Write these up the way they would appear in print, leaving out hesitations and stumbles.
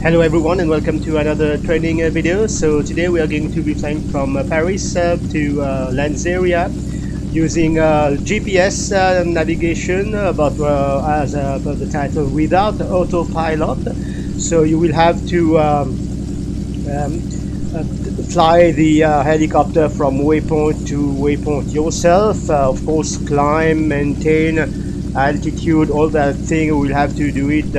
Hello everyone and welcome to another training video. So today we are going to be flying from Paris to Lanseria using GPS navigation, but as per the title, without autopilot. So you will have to um, uh, fly the helicopter from waypoint to waypoint yourself. Of course, climb, maintain altitude, all that thing. We will have to do it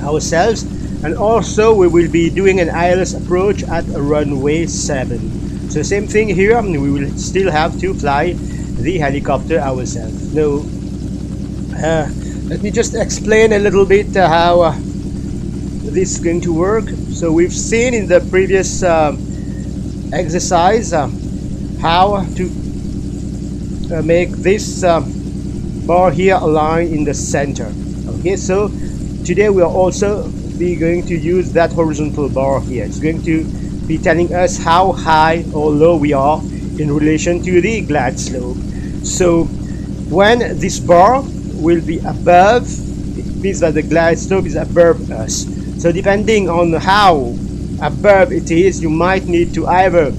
ourselves. And also we will be doing an ILS approach at runway 7. So same thing here, we will still have to fly the helicopter ourselves. Now let me just explain a little bit how this is going to work. So we've seen in the previous exercise how to make this bar here align in the center. Okay, so today we are also going to use that horizontal bar here. It's going to be telling us how high or low we are in relation to the glide slope. So when this bar will be above, it means that the glide slope is above us. So depending on how above it is, you might need to either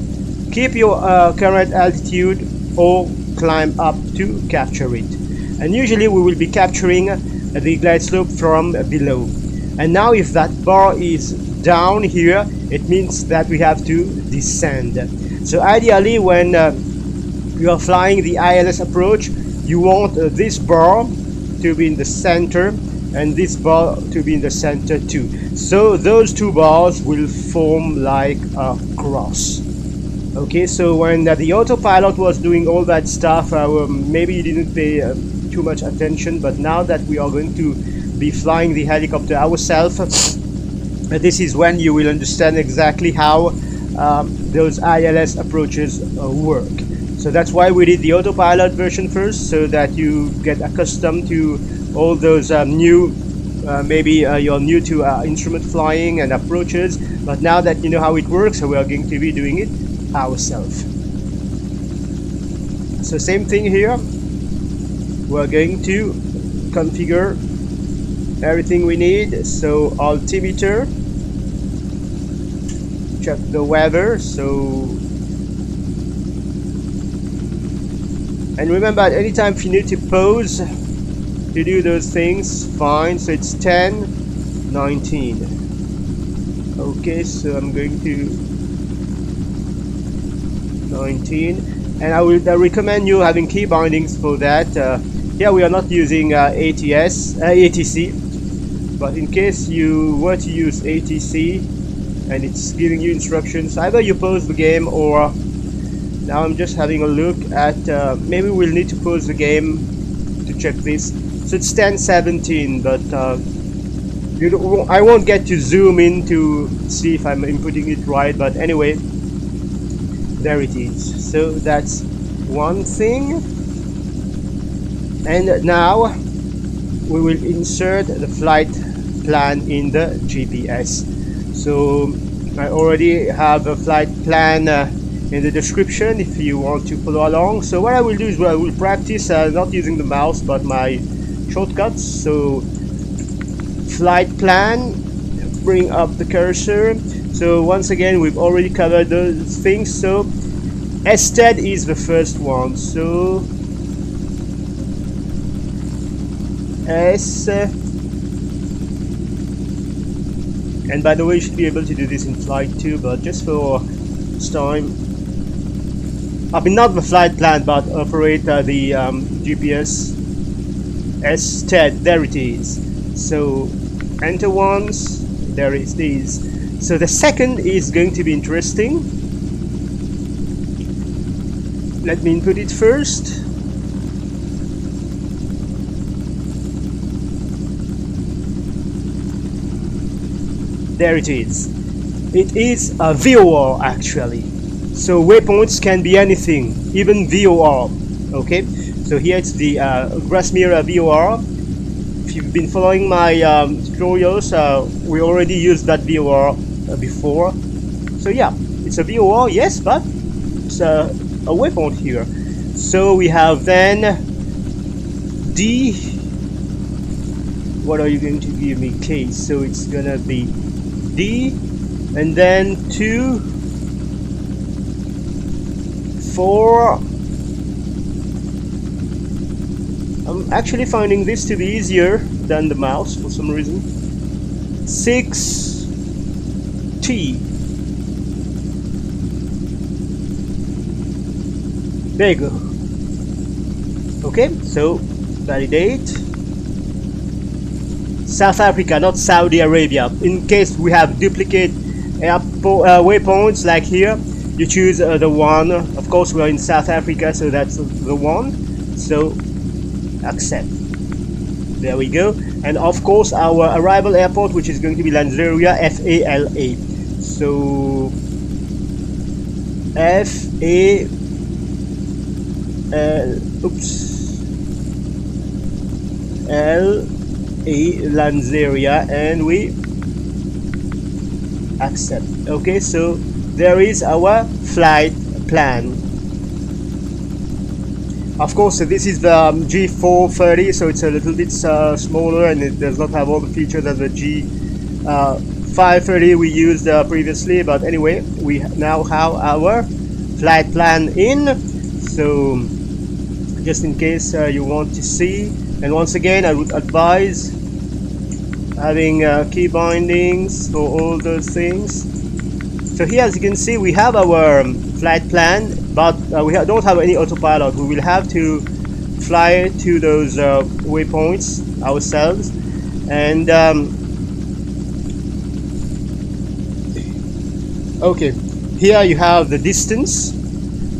keep your current altitude or climb up to capture it. And usually we will be capturing the glide slope from below. And now if that bar is down here, it means that we have to descend. So ideally when you are flying the ILS approach, you want this bar to be in the center and this bar to be in the center too. So those two bars will form like a cross. Okay, so when the autopilot was doing all that stuff, maybe you didn't pay too much attention, but now that we are going to be flying the helicopter ourselves, this is when you will understand exactly how those ILS approaches work. So that's why we did the autopilot version first, so that you get accustomed to all those new maybe you're new to instrument flying and approaches, but now that you know how it works, we are going to be doing it ourselves. So same thing here, we're going to configure everything we need. So altimeter, check the weather. So, and remember at any time if you need to pause to do those things, fine. So it's 10:19. Okay, so I'm going to 19, and I would recommend you having key bindings for that. Here we are not using ATC, but in case you were to use ATC and it's giving you instructions, either you pause the game, or now I'm just having a look at maybe we'll need to pause the game to check this. So it's 10:17, but I won't get to zoom in to see if I'm inputting it right, but anyway, there it is. So that's one thing. And now we will insert the flight plan in the GPS. So I already have a flight plan in the description if you want to follow along. So what I will do is I will practice not using the mouse but my shortcuts. So flight plan, bring up the cursor. So once again we've already covered those things. So STED is the first one. So S, and by the way you should be able to do this in flight too, but just for this time, I mean not the flight plan but operate the GPS. STED, there it is. So enter once, there it is. So the second is going to be interesting. Let me input it first. There it is. It is a VOR actually. So waypoints can be anything, even VOR. Okay, so here it's the Grasmere VOR. If you've been following my tutorials, we already used that VOR before. So yeah, it's a VOR, yes, but it's a waypoint here. So we have then D. What are you going to give me? K. So it's gonna be D, and then 2, 4. I'm actually finding this to be easier than the mouse for some reason. 6, T. There you go. Okay, so validate. South Africa, not Saudi Arabia. In case we have duplicate airport waypoints like here, you choose the one. Of course, we are in South Africa, so that's the one. So accept. There we go. And of course, our arrival airport, which is going to be Lanseria, FALA. So Lanseria, and we accept. Okay, so there is our flight plan. Of course, this is the G430, so it's a little bit smaller, and it does not have all the features as the G530 we used previously. But anyway, we now have our flight plan in. So just in case you want to see, and once again, I would advise having key bindings for all those things. So here, as you can see, we have our flight plan, but we don't have any autopilot. We will have to fly to those waypoints ourselves. And okay, here you have the distance.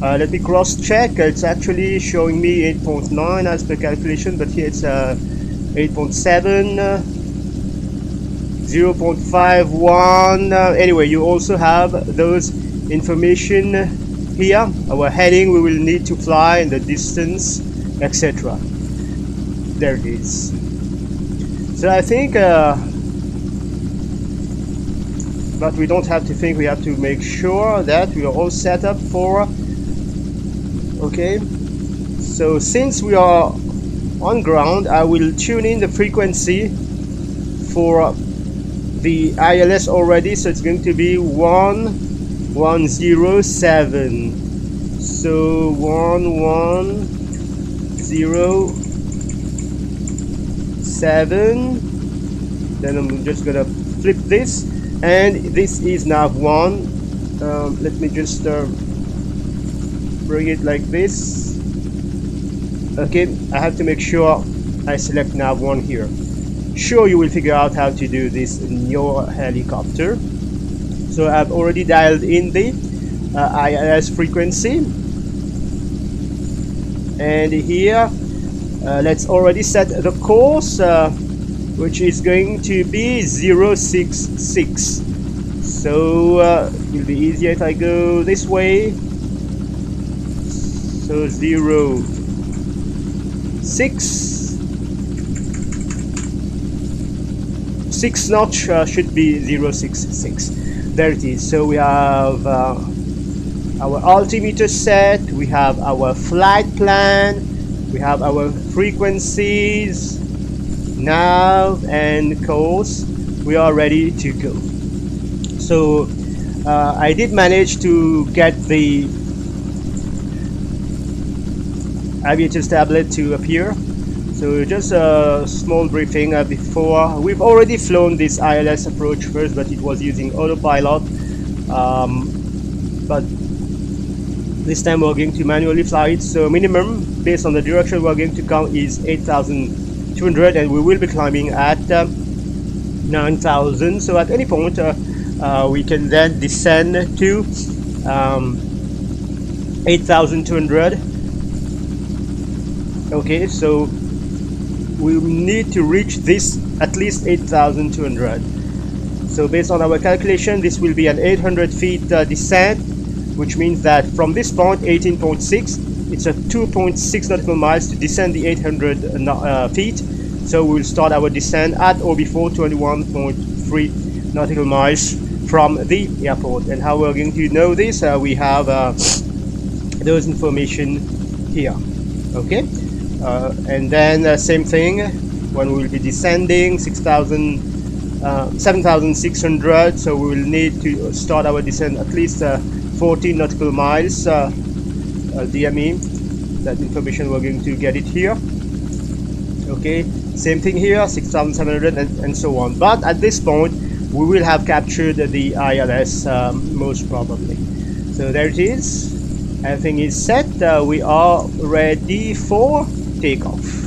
Let me cross check. It's actually showing me 8.9 as per calculation, but here it's 8.7, 0.51. Anyway, you also have those information here. Our heading we will need to fly, and the distance, etc. There it is. So I think, but we don't have to think. We have to make sure that we are all set up for. Okay, so since we are on ground, I will tune in the frequency for the ILS already, so it's going to be 1107. So 1107. Then I'm just gonna flip this, and this is nav1. Let me just bring it like this. Okay, I have to make sure I select nav1 here. Sure, you will figure out how to do this in your helicopter. So I've already dialed in the ILS frequency, and here let's already set the course, which is going to be 066. So it will be easier if I go this way. So 6 notch should be 066. There it is. So we have our altimeter set, we have our flight plan, we have our frequencies, nav, and course. We are ready to go. So I did manage to get the aviator's tablet to appear. So just a small briefing before. We've already flown this ILS approach first, but it was using autopilot. But this time we're going to manually fly it. So minimum, based on the direction we're going to come, is 8,200, and we will be climbing at 9,000. So at any point we can then descend to 8,200. Okay, so we need to reach this at least 8,200. So based on our calculation, this will be an 800 feet descent, which means that from this point, 18.6, it's a 2.6 nautical miles to descend the 800 feet. So we will start our descent at or before 21.3 nautical miles from the airport. And how we're going to know this, we have those information here. Okay. And then same thing when we will be descending 6,000 7,600, so we will need to start our descent at least 14 nautical miles DME. That information we're going to get it here. Okay, same thing here, 6,700 and so on. But at this point we will have captured the ILS most probably. So there it is, everything is set. We are ready for takeoff.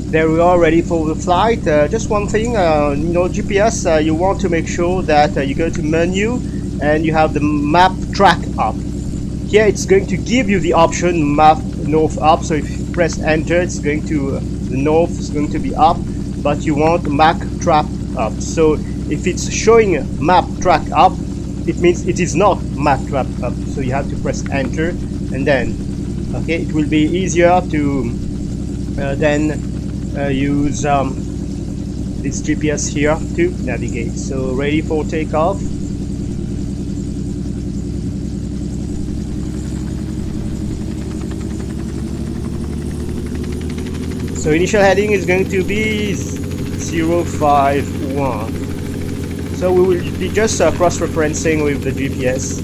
There we are, ready for the flight. Just one thing, you know, GPS, you want to make sure that you go to menu and you have the map track up. Here it's going to give you the option map north up, so if you press enter, it's going to the north is going to be up, but you want map track up. So if it's showing map track up, it means it is not map track up, so you have to press enter, and then okay, it will be easier to then use this GPS here to navigate. So ready for takeoff. So initial heading is going to be 051. So we will be just cross-referencing with the GPS.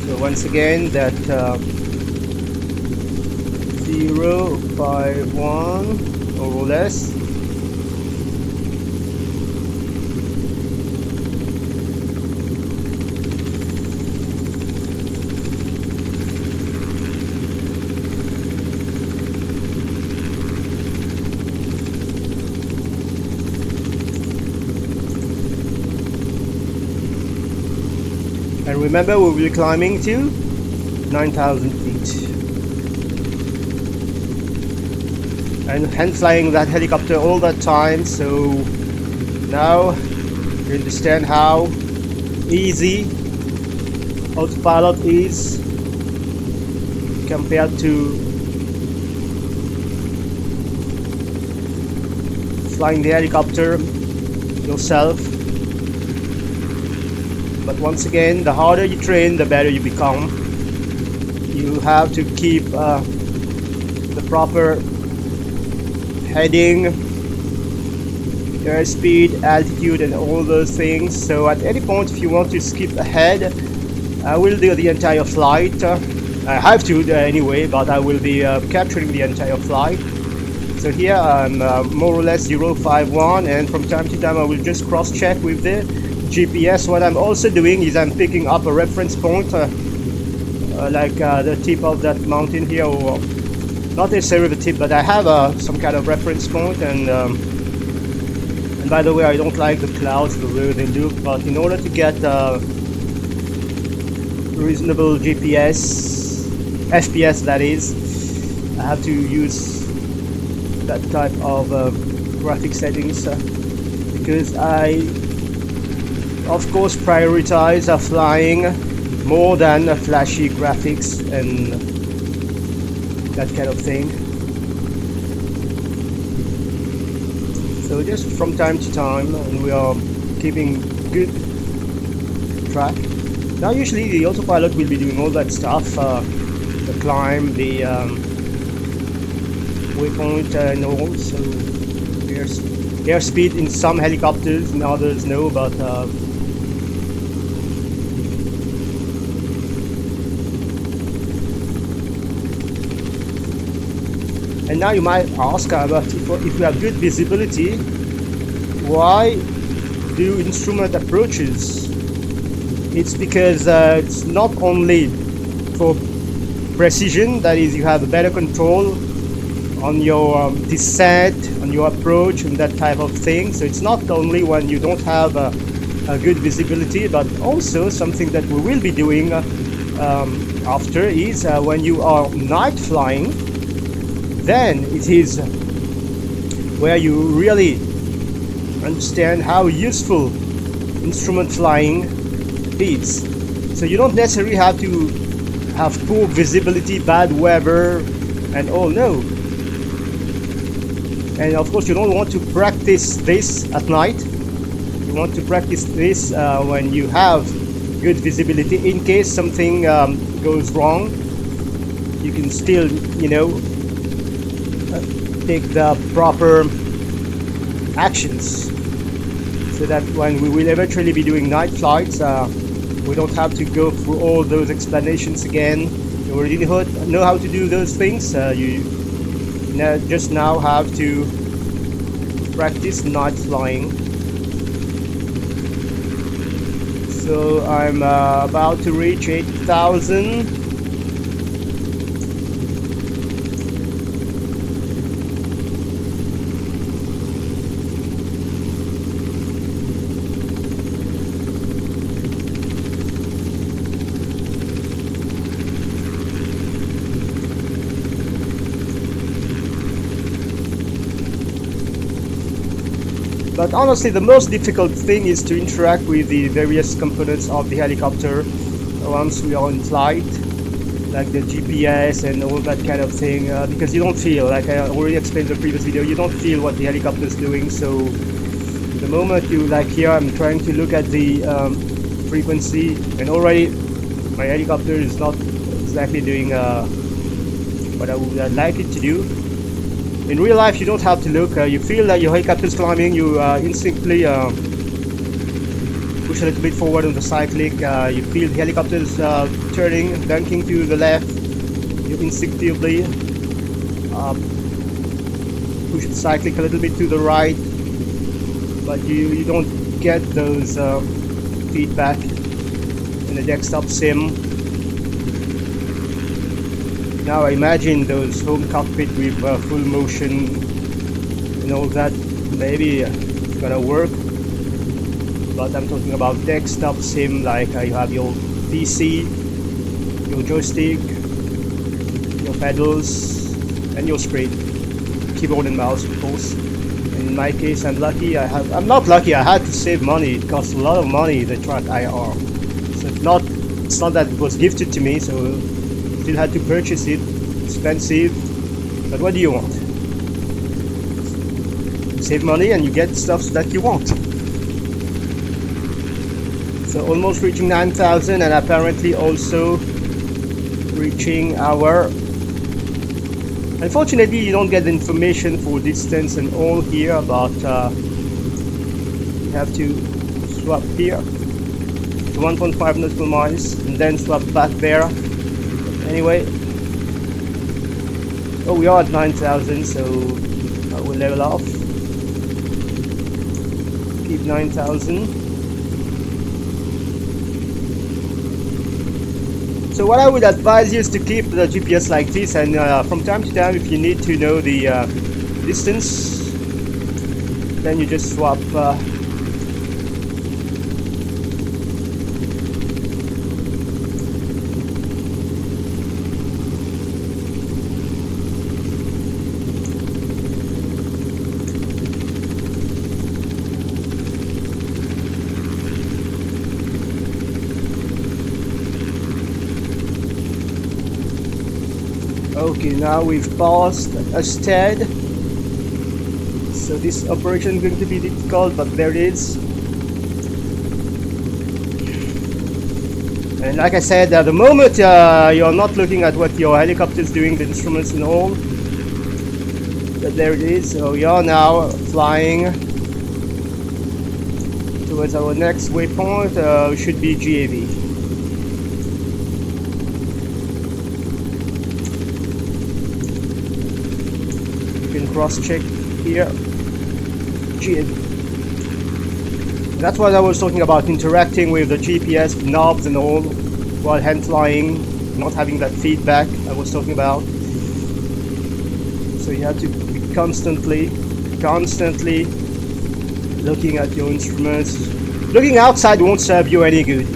So once again, that 051 or less. And remember, we'll be climbing to 9,000 feet. And hand flying that helicopter all that time, so now you understand how easy autopilot is compared to flying the helicopter yourself. But once again, the harder you train, the better you become. You have to keep the proper heading, airspeed, altitude, and all those things. So at any point, if you want to skip ahead, I will do the entire flight. I have to anyway, but I will be capturing the entire flight. So here I'm more or less 051, and from time to time I will just cross-check with the GPS. What I'm also doing is I'm picking up a reference point, like the tip of that mountain here, or not necessarily the tip, but I have some kind of reference point. And by the way, I don't like the clouds the way they look, but in order to get reasonable FPS that is, I have to use that type of graphic settings, because I of course prioritize flying more than flashy graphics and that kind of thing. So just from time to time, and we are keeping good track. Now usually the autopilot will be doing all that stuff, the climb, the waypoint and all. So airspeed in some helicopters, in others no, but and now you might ask about if we have good visibility, why do instrument approaches? It's because it's not only for precision, that is, you have a better control on your descent, on your approach, and that type of thing. So it's not only when you don't have a good visibility, but also something that we will be doing after is when you are night flying, then it is where you really understand how useful instrument flying is. So you don't necessarily have to have poor visibility, bad weather and all. No, And of course you don't want to practice this at night. You want to practice this when you have good visibility, in case something goes wrong. You can still, you know, take the proper actions, so that when we will eventually be doing night flights, we don't have to go through all those explanations again. You already know how to do those things. You just now have to practice night flying. So I'm about to reach 8,000. But honestly, the most difficult thing is to interact with the various components of the helicopter once we are in flight, like the GPS and all that kind of thing, because you don't feel, like I already explained in the previous video, you don't feel what the helicopter is doing. So the moment you, like here, I'm trying to look at the frequency, and already my helicopter is not exactly doing what I would like it to do. In real life, you don't have to look. You feel that your helicopter is climbing. You instinctively push a little bit forward on the cyclic. You feel the helicopter is turning, banking to the left. You instinctively push the cyclic a little bit to the right, but you don't get those feedback in the desktop sim. Now imagine those home cockpit with full motion and all that. Maybe it's gonna work, but I'm talking about desktop sim, like you have your PC, your joystick, your pedals, and your screen, keyboard and mouse, of course. And in my case, I'm lucky. I'm not lucky. I had to save money. It costs a lot of money, the track IR. So it's not that it was gifted to me. So still had to purchase it. Expensive, but what do you want? You save money and you get stuff that you want. So almost reaching 9,000, and apparently also reaching our... Unfortunately, you don't get the information for distance and all here, but you have to swap here to 1.5 nautical miles and then swap back there. Anyway, oh, we are at 9,000, so I will level off. Keep 9,000. So what I would advise you is to keep the GPS like this, and from time to time, if you need to know the distance, then you just swap Okay, now we've passed a stead, so this operation is going to be difficult, but there it is. And like I said, the moment you're not looking at what your helicopter is doing, the instruments and all, but there it is. So we are now flying towards our next waypoint, should be GAV. Cross-check here. That's what I was talking about, interacting with the GPS knobs and all while hand flying, not having that feedback I was talking about. So you have to be constantly looking at your instruments. Looking outside won't serve you any good.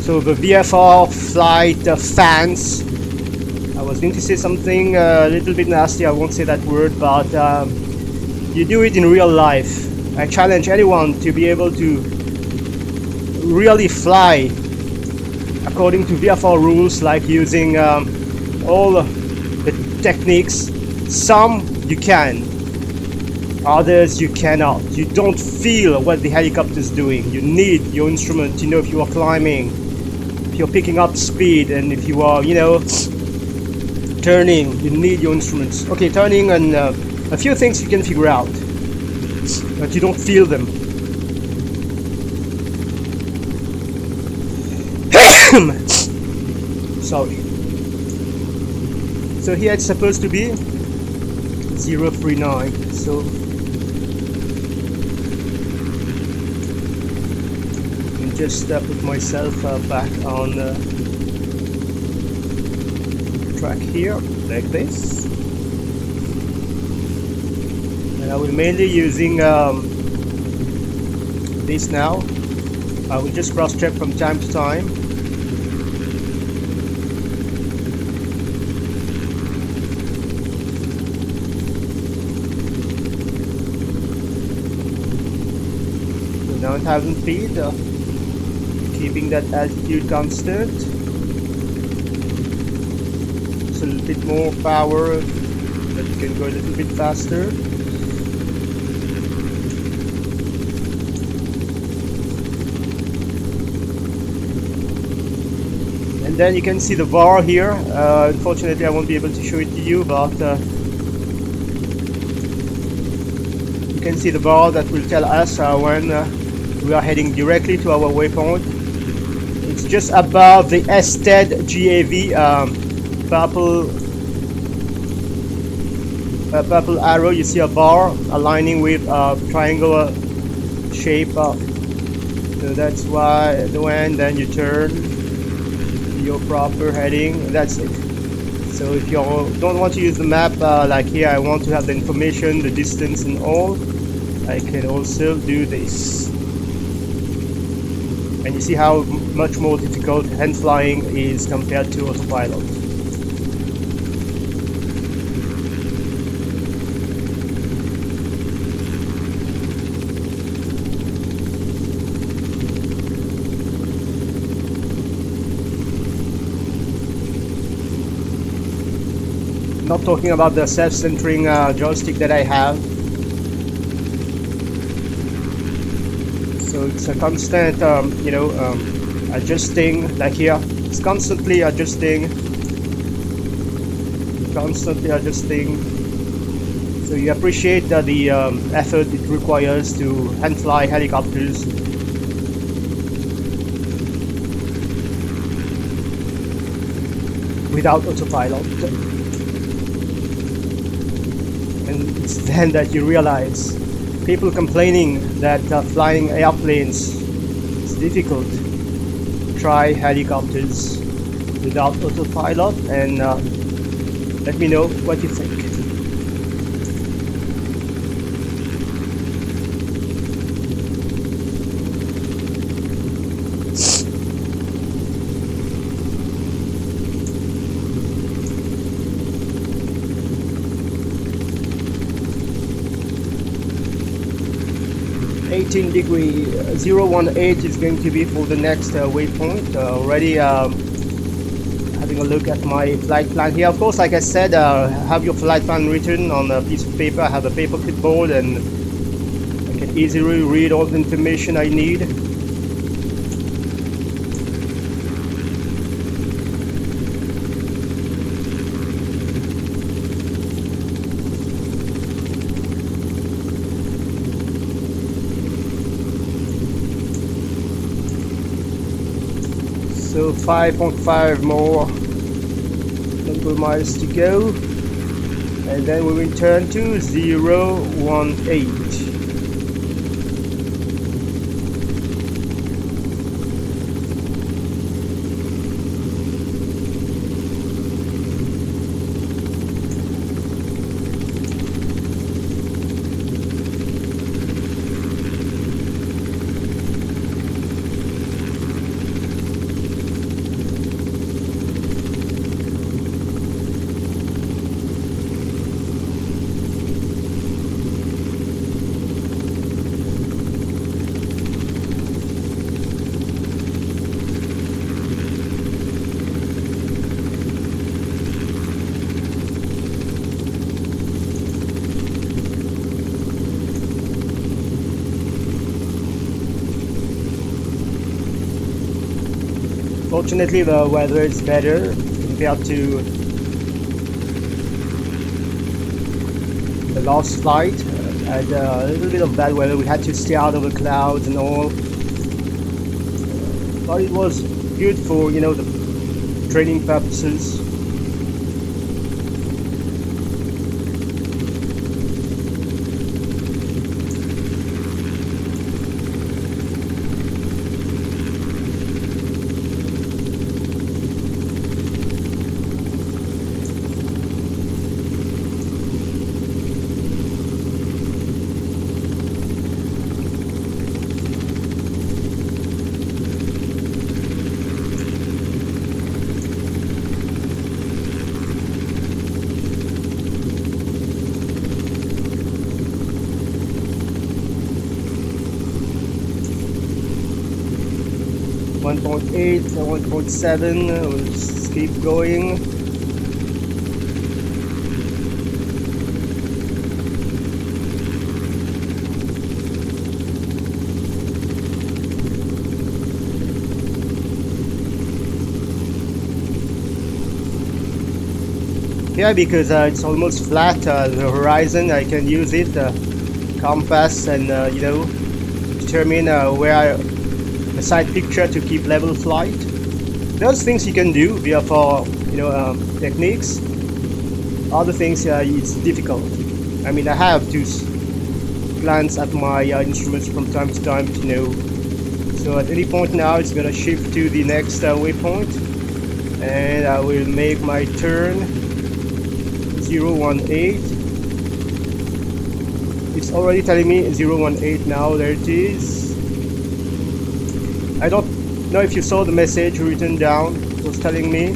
So the VFR flight fans, I was going to say something a little bit nasty, I won't say that word, but you do it in real life. I challenge anyone to be able to really fly according to VFR rules, like using all the techniques. Some you can. Others you cannot. You don't feel what the helicopter is doing. You need your instrument to know if you are climbing, if you're picking up speed, and if you are, you know, turning. You need your instruments. Okay, turning and a few things you can figure out, but you don't feel them. Sorry. So here it's supposed to be 039. So I can just put myself back on track here, like this. And I will mainly using this now. I will just cross check from time to time. So 9,000 feet, keeping that altitude constant. Just a little bit more power, but you can go a little bit faster. And then you can see the bar here. Unfortunately I won't be able to show it to you, but you can see the bar that will tell us when we are heading directly to our waypoint. It's just above the STED GAV purple arrow. You see a bar aligning with triangular shape. So that's why when then you turn your proper heading. That's it. So if you don't want to use the map, like here I want to have the information, the distance and all, I can also do this. And you see how much more difficult hand flying is compared to autopilot. Not talking about the self-centering joystick that I have. So it's a constant, adjusting. Like here, it's constantly adjusting. So you appreciate the effort it requires to hand fly helicopters. Without autopilot. And it's then that you realize people complaining that flying airplanes is difficult. Try helicopters without autopilot and let me know what you think. Degree 018 is going to be for the next waypoint. Already having a look at my flight plan here. Of course, like I said, have your flight plan written on a piece of paper. I have a paper clipboard and I can easily read all the information I need. So 5.5 more number miles to go, and then we will turn to 018. Fortunately, the weather is better compared to the last flight. Had a little bit of bad weather. We had to stay out of the clouds and all. But it was good for, you know, the training purposes. One 1.8, 1.7, let's keep going. Yeah, because it's almost flat, the horizon. I can use it, compass, and you know, determine where a side picture to keep level flight. Those things you can do via for, you know, techniques. Other things it's difficult. I mean, I have to glance at my instruments from time to time to know. So at any point now, it's gonna shift to the next waypoint, and I will make my turn. 018. It's already telling me 018 now. There it is. I don't know if you saw the message written down. It was telling me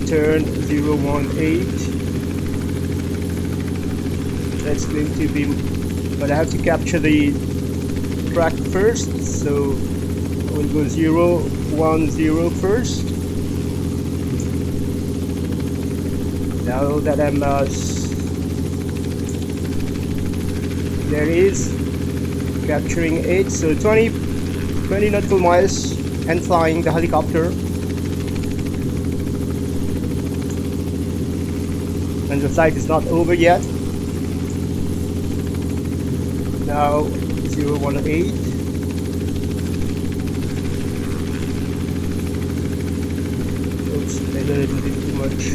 turn 018. That's going to be, but I have to capture the track first, so I will go 010 first. Now that I'm there it is, capturing 8, so 20 nautical miles and flying the helicopter, and the flight is not over yet. Now 018. Oops, maybe a little bit too much.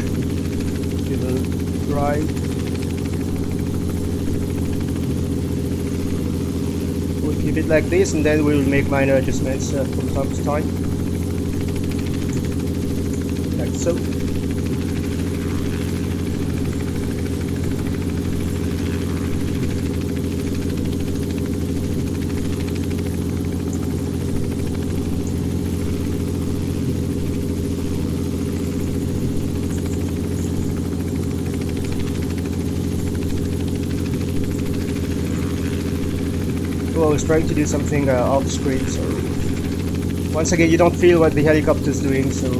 Right. We'll keep it like this, and then we'll make minor adjustments from time to time, like so. I was trying to do something off screen, so once again you don't feel what the helicopter is doing, so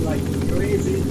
like crazy.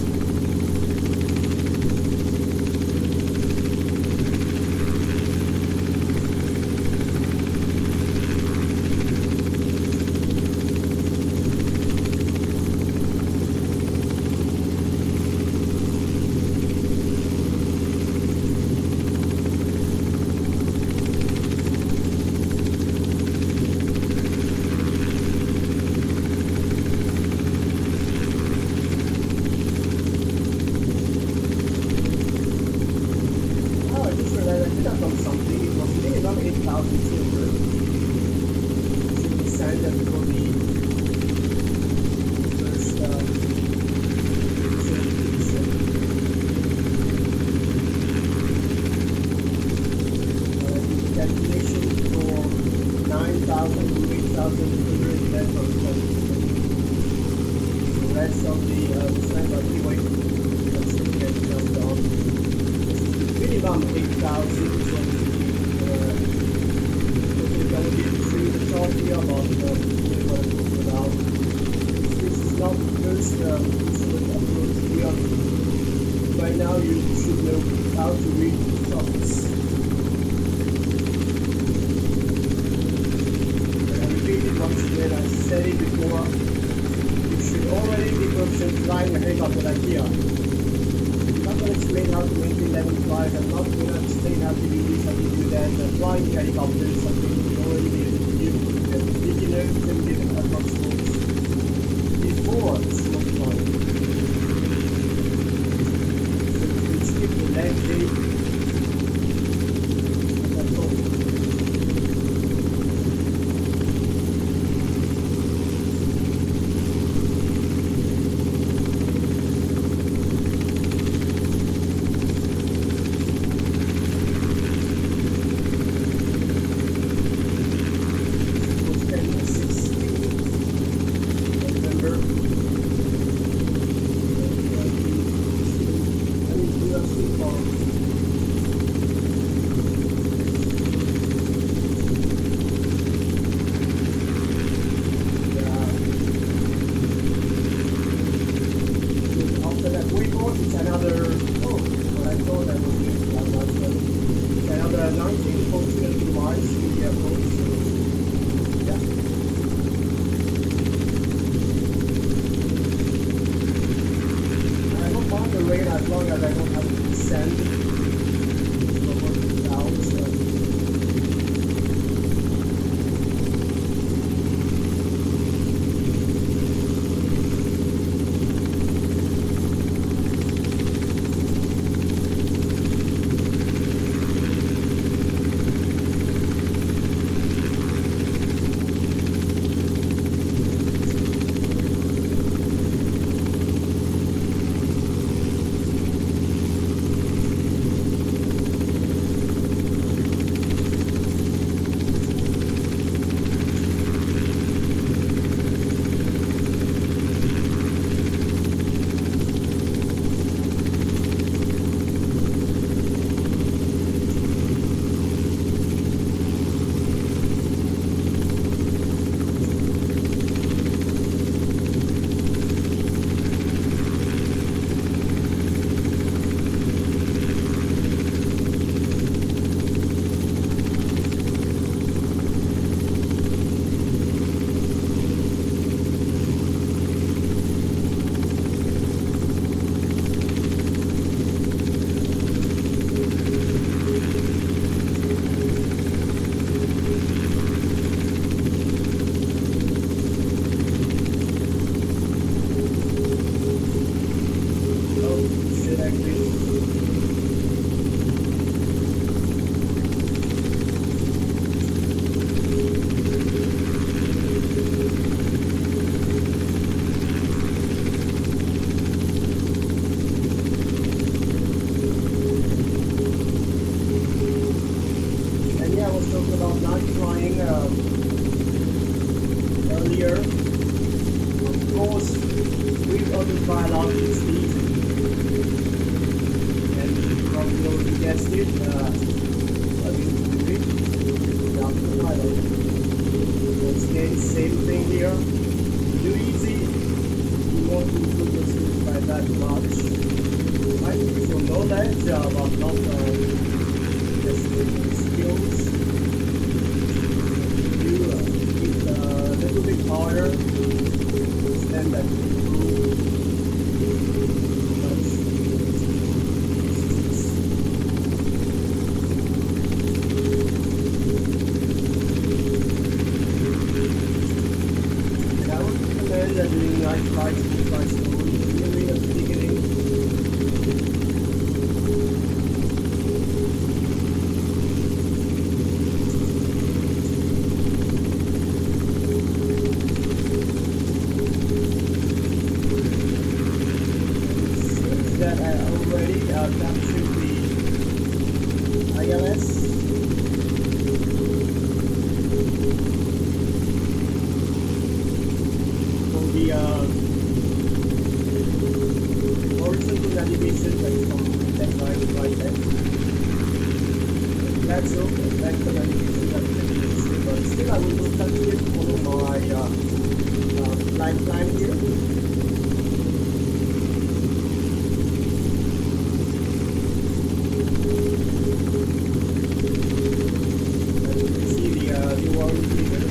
Calculation for 9,000 to 8,200 meters. The rest of the descent anyway, let's see if it comes down. Minimum 8,000, so I will get through the top here about what I'm talking about. This is not the first instrument approach here. By now you should know how to read the charts. And I repeat it once again, I said it before, you should already be proficient flying a helicopter like here. I'm not going to explain how to maintain level flight, I'm not going to explain how to do this, how to do that. Flying a helicopter is something you already be able to do. Beginner can get advanced modes before slow flying. Skip the landing. That's all. As long as I don't have to descend down, so. Earlier, of course, with Autopilot it's easy, and you probably already guessed it, but you do it without Autopilot. Once again, same thing here, do easy, you want to improve your skills by that much. I think you know that, but not just skills. A little bit harder than that. And I would recommend doing night flights really at the beginning. That I already captured the ILS. navigation that but still I will continue to follow my flight plan here. As you can see the warning here.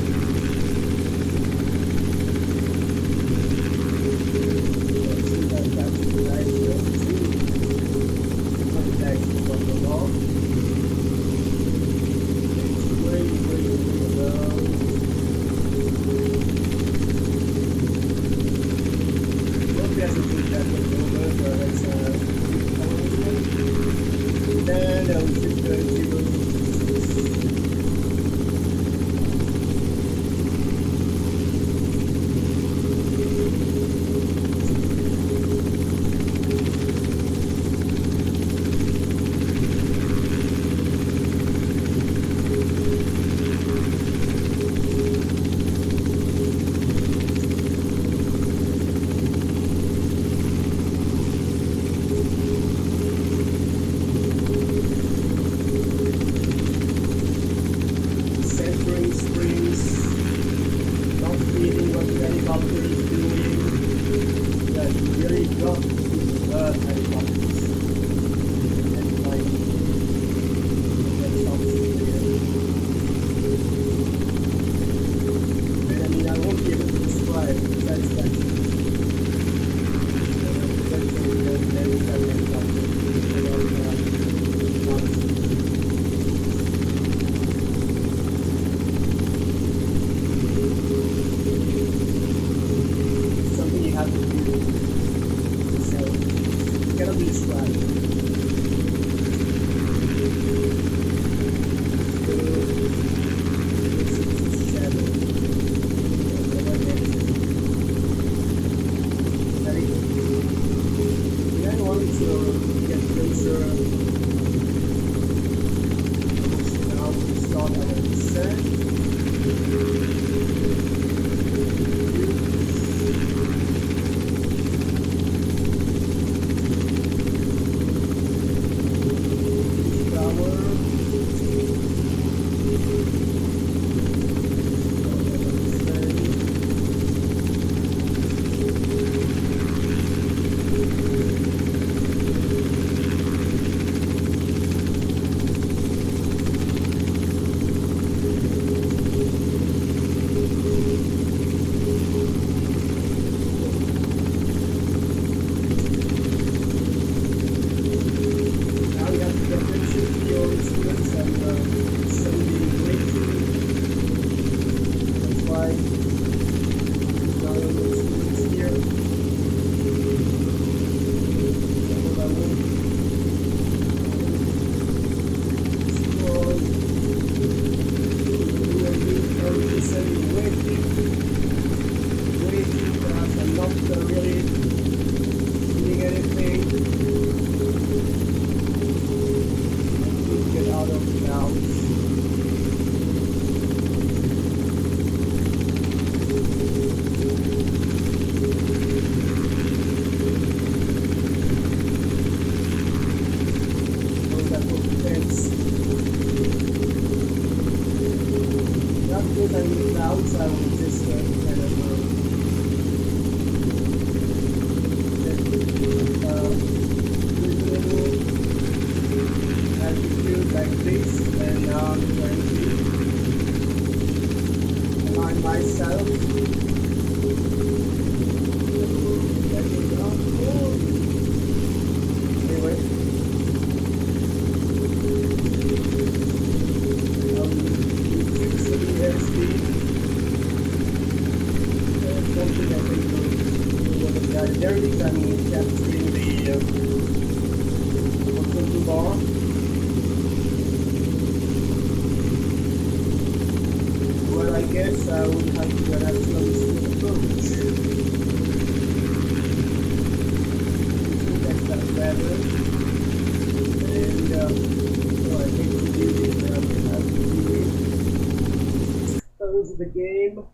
The game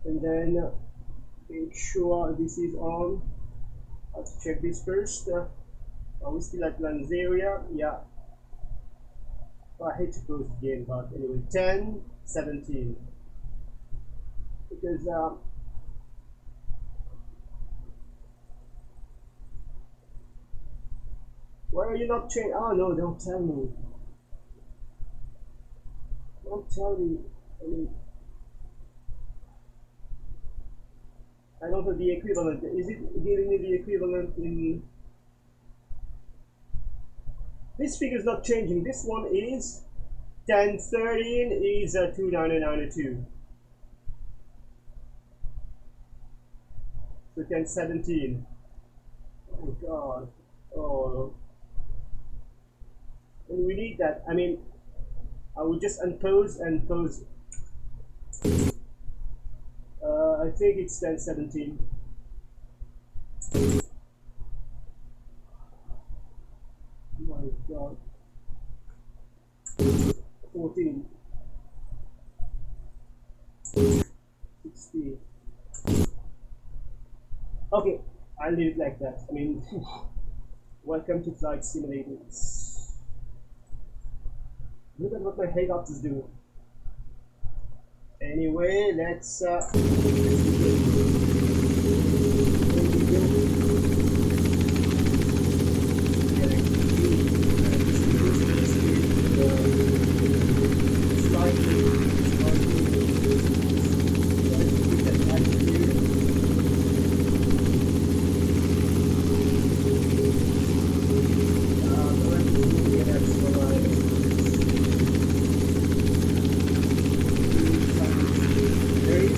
and then make sure this is on. Let's check this first. Are we still at Lanseria? Yeah. Oh, I hate to post again, but anyway, 10, 17. Because why are you not changing? Oh no, don't tell me. Don't tell me. I mean, I don't have the equivalent. Is it giving me the equivalent in? This figure is not changing. This one is 1013 is 29902. So 1017. Oh god. Oh. And we need that. I mean, I will just unpause and pause. I think it's 1017. Oh my god. 14. 16. Okay, I'll leave it like that. I mean, welcome to Flight Simulators. Look at what my helicopter is doing. Anyway, let's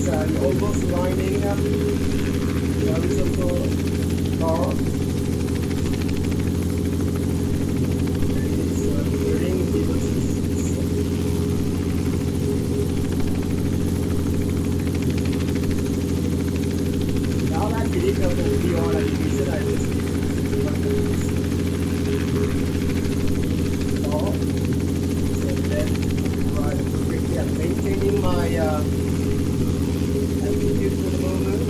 I'm almost lining up the horizontal bar. And it's turning now that vehicle will be on animation, I just off and then right quickly I'm maintaining my altitude for the moment.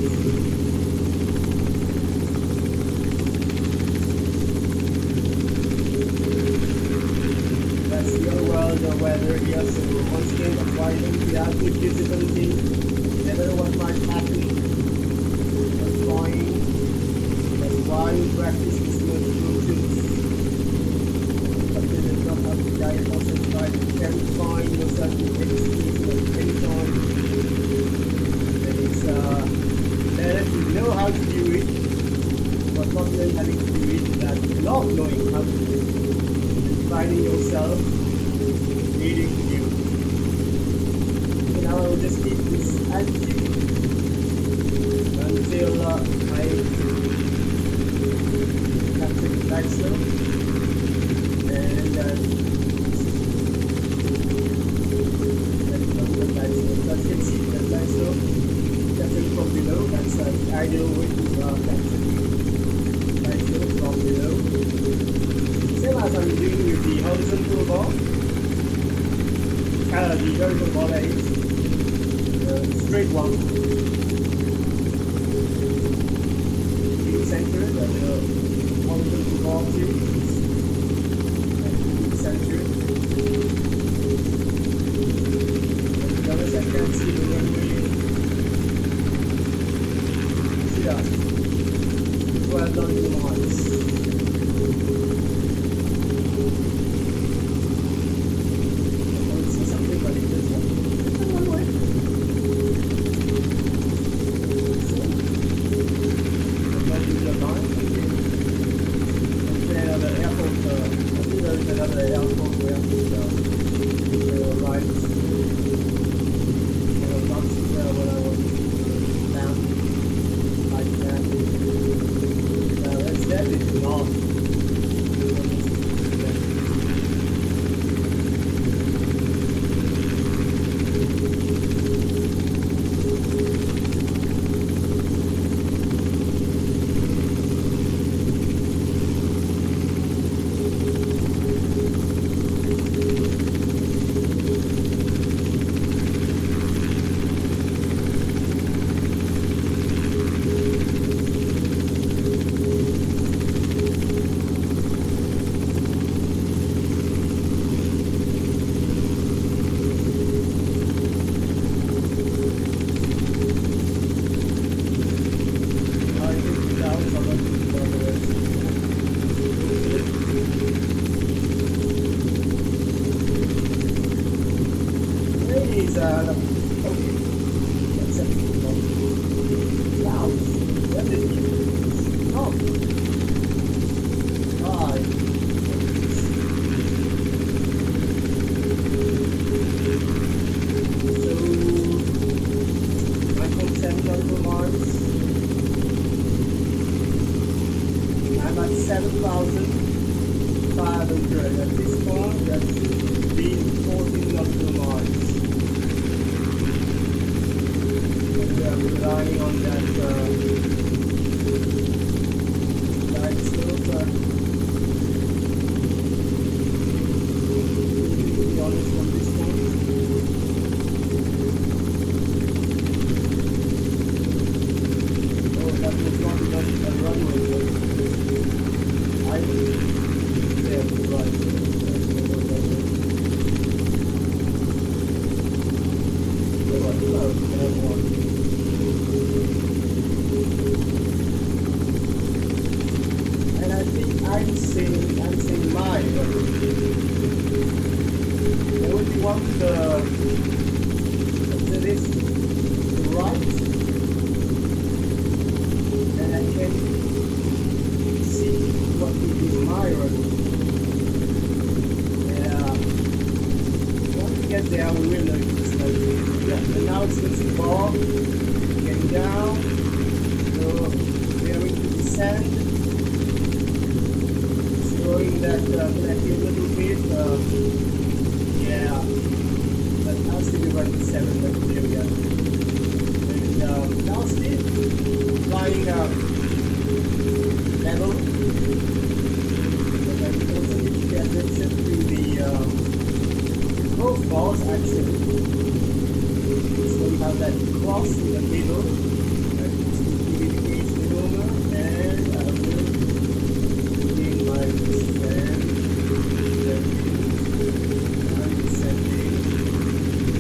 That's the real world weather here, so once again avoiding without good visibility, never know what might happen. That's flying. That's why we practice this motions. Something that's not up to diet also try to can find yourself in any situation at any time. It's better to know how to do it, but not then having to do it than not knowing how to do it and finding yourself leading to you. So now I will just keep this altitude until I capture the flight slope and the flight slope. So as you can see, the flight slope captured from below, that's the ideal way to capture the flight slope from below. Same as I'm doing with the horizontal bar. The vertical bar that is the straight one. Keep centered and the horizontal bar too. And keep centered. And to be honest, I can't see the runway. Yeah, 12 nautical miles. I want to see something like this one. Runway. I'm not using a line. Okay, another airport. I think there is another airport where there are rides. There are lots there when I was down. Like that. That's it. is okay. Acceptable. Clouds. When did you? Oh. Right. So, 9.7 nautical miles. I'm at 7,500. At this point, that should be 14 nautical miles. And we are relying on that light slope. To be honest, on this point. Oh, that was not even a runway. Yeah, right. And I think I'm seeing mine. There will be one to this right, and I can see what will be my runway. Yeah. Once we get there, we will know it's like, yeah, and now it's looking bar, getting down, so going to descend, slowing that connecting a little bit, yeah, but I'll still be running 7 right there, yeah. And now still flying level. But I also need to pay attention to the both bars actually. So we have that cross in the middle, that is the communication maneuver, and I will begin my descent. I'm descending.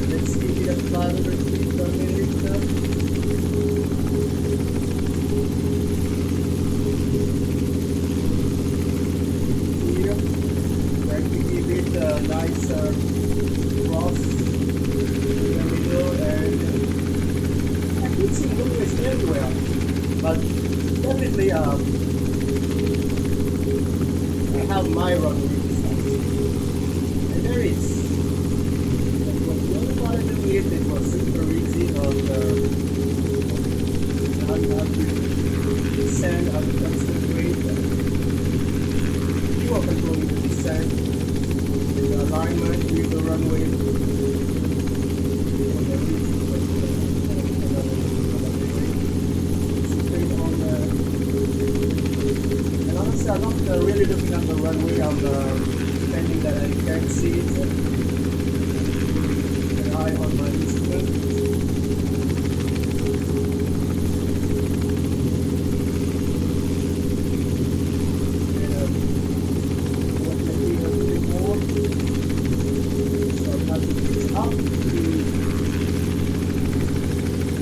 Let's give it a 500 feet per minute. Here, trying to give it a nice cross in the middle, and I could see runways everywhere, but definitely I have my runway this time. And there is. That was the only part of the week that was super easy on how to descend at a constant rate. You are controlling the descent, the alignment with the runway. And honestly, I'm not really looking at the runway. I'm pretending that I can't see it. An eye on my instrument. What can we do a bit more? So I'm not up to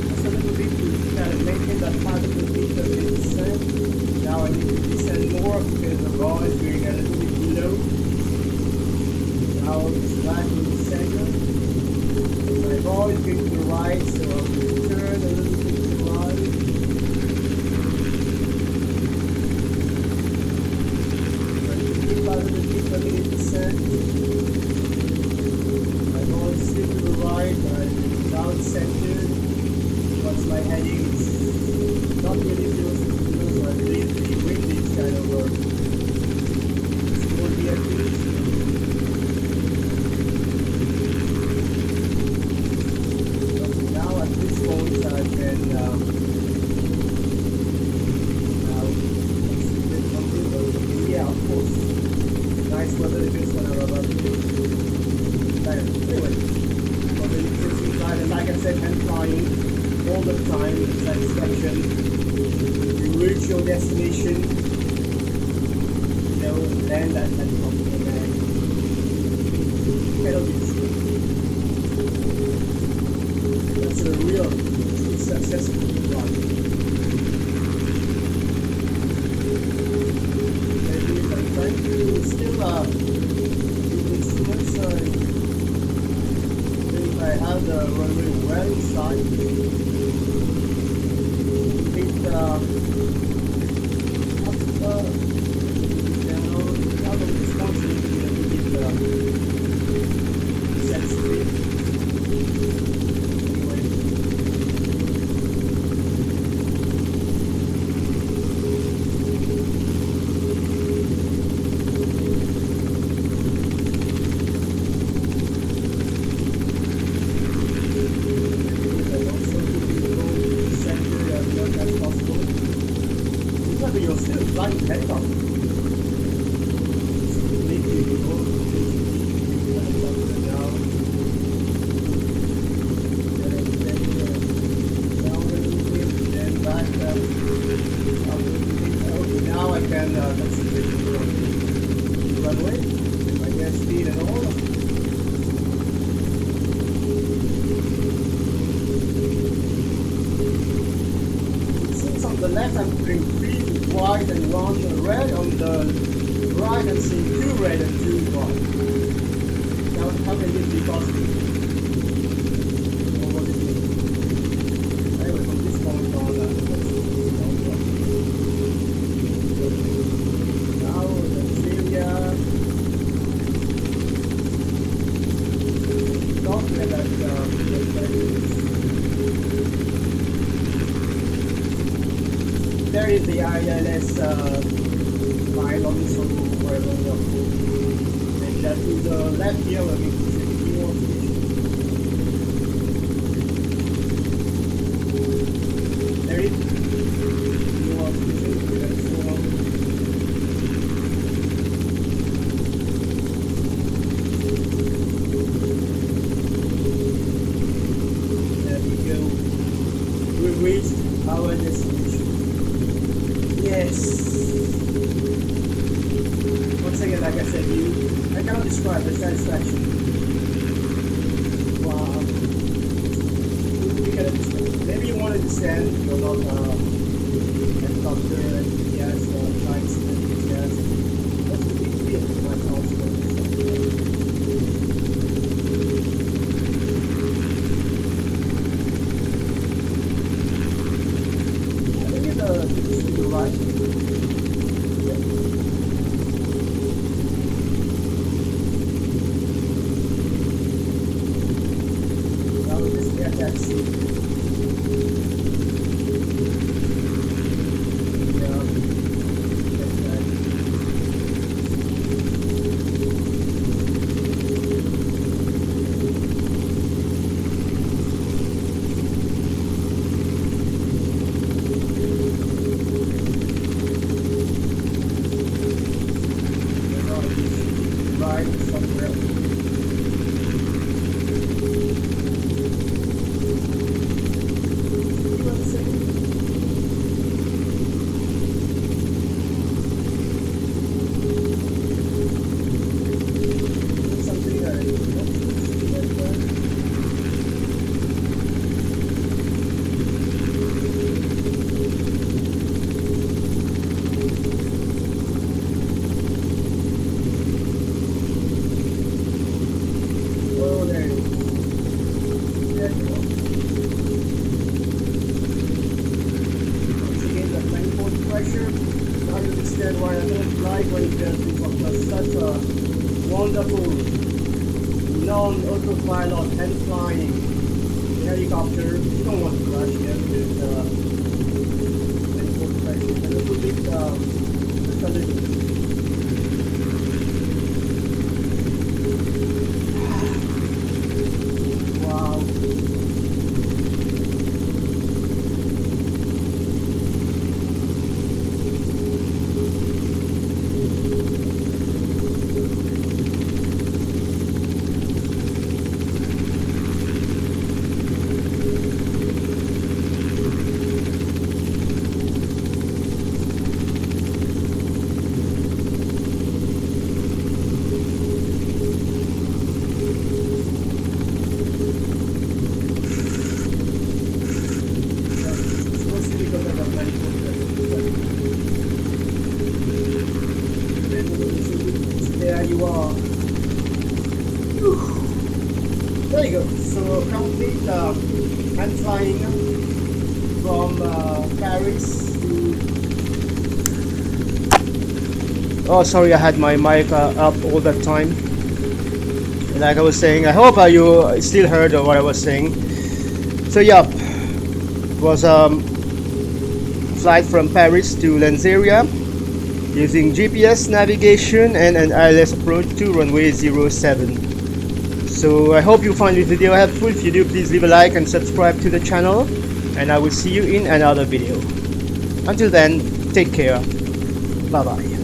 just a little bit to kind of maintain that 500 meter descent. Now I need to descend more because the bar is going a little bit below. Now it's back in the center. And my bar is going to the right, so I'll turn a little bit to the right. Trying to keep 500 feet per minute descent. My bar is still to the right, I'm down centered. What's my heading? It's not really 0 to 0, so I believe the wind is kind of more near to it. But now at this point I can now yeah, of course. Nice weather just when I'm about to anyway, for the interesting side, and like I said, hand flying all the time, satisfaction. You reach your destination, you know, land at that point, and then cannot be destroyed. That's a real successful run. Maybe if I'm trying to still do instruments, doing my I have the runway well inside. It out of this country, sensitive. You're still flying helicopter. Now I can concentrate on the runway. I get speed and all. It seems on the left I'm putting 3 white and 1 red, on the right I'm seeing 2 red and 2 white. Now how can this be possible? Or what is it? Anyway, from this point on, now Lanseria. Talking about there is the ILS by Robinson R44. And to the left here, we can see the more station. There is more station. There we go. We reached our destination. Yes. Once again, like I said, I cannot describe the satisfaction. Wow. We cannot describe. Maybe you want to descend, you're not helicopter enthusiast, flight enthusiast. That's the big deal with my culture. I think it's to the right. Now we just get that seat. Wonderful non-autopilot and flying helicopter. You don't want to crash here with airport pressure. And a little bit wow. to complete I'm flying from Paris to... Oh, sorry, I had my mic up all that time. Like I was saying, I hope you still heard what I was saying. So yeah, it was flight from Paris to Lanseria using GPS navigation and an ILS approach to runway 07. So I hope you find this video helpful. If you do, please leave a like and subscribe to the channel, and I will see you in another video. Until then, take care. Bye bye.